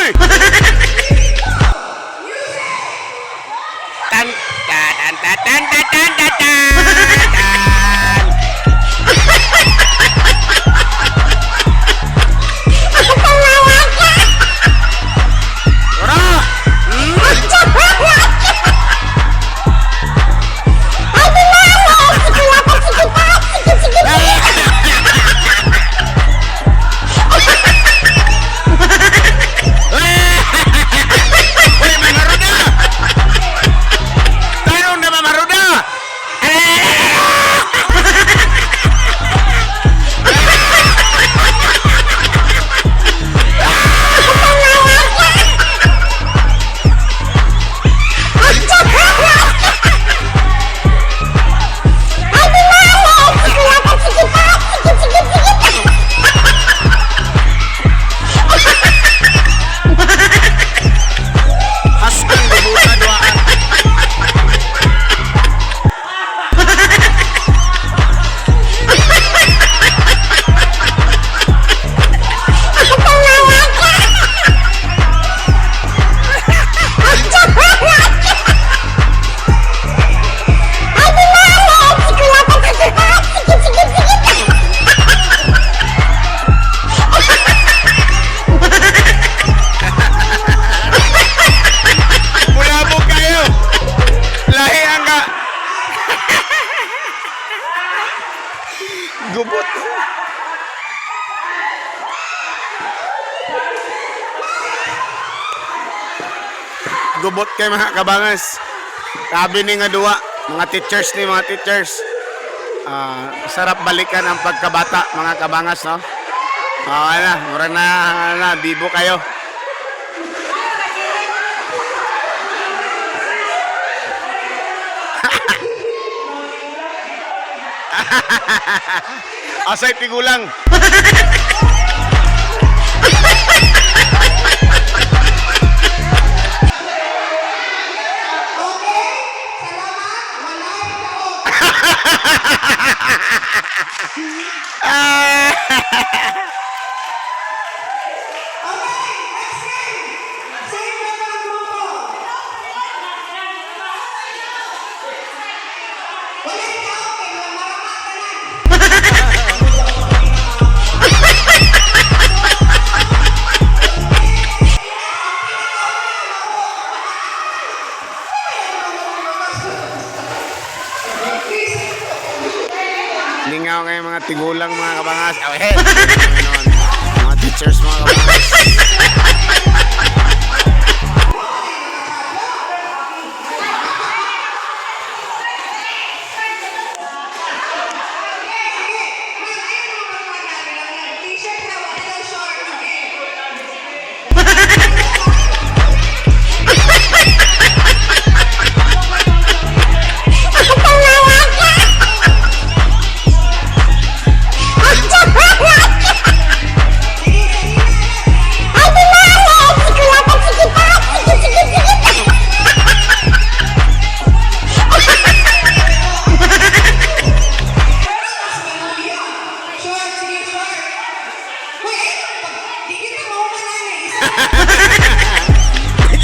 Uy! Tan tan tan tan tan tan tan tan. Ora. Uy, mamaruda! Tarong na mamaruda! Haskan dibuka duaan. Bulabog kayo! Lahi ang ka! Gubot! Gubot kay mga kabangas. Sabi ni nga duwa, mga teachers. Sarap balikan ang pagkabata, mga kabangas, no? Ano, mura na, bibo kayo. Asay tigulang. Lingaw kayo mga tigulang, mga kabangas. Oh, hey! Mga teachers, mga kabangas.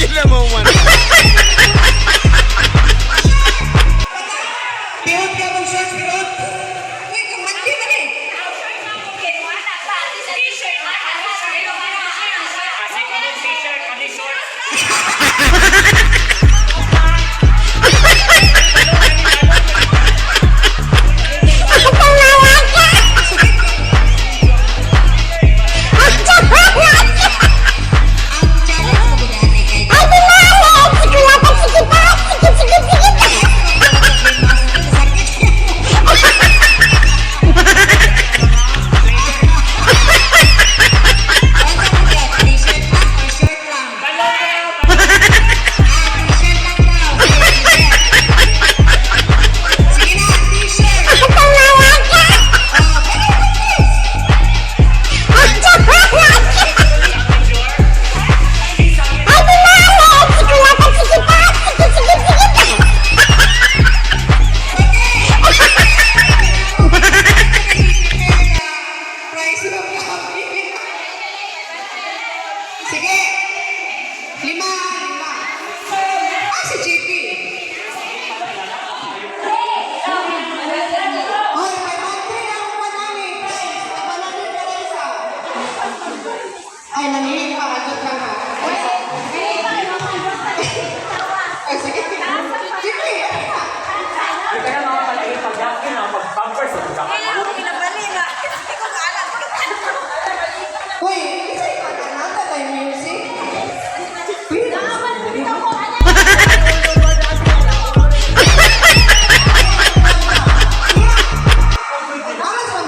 Gila mo man. Pihot ka mong shorts, pihot. Uy, kamandi na rin. Ha ha ha! Ay, nanginig pa. Agad lang ha. Ay, sige. Sige. Ay, kaya mga palagi pag-yakin na pag-bumpers at pagkakataon. Uy, isa'y pagkanata tayo music. Uy, Alas man,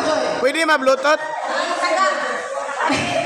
Joy. Pwede ma-bluetooth? Taga.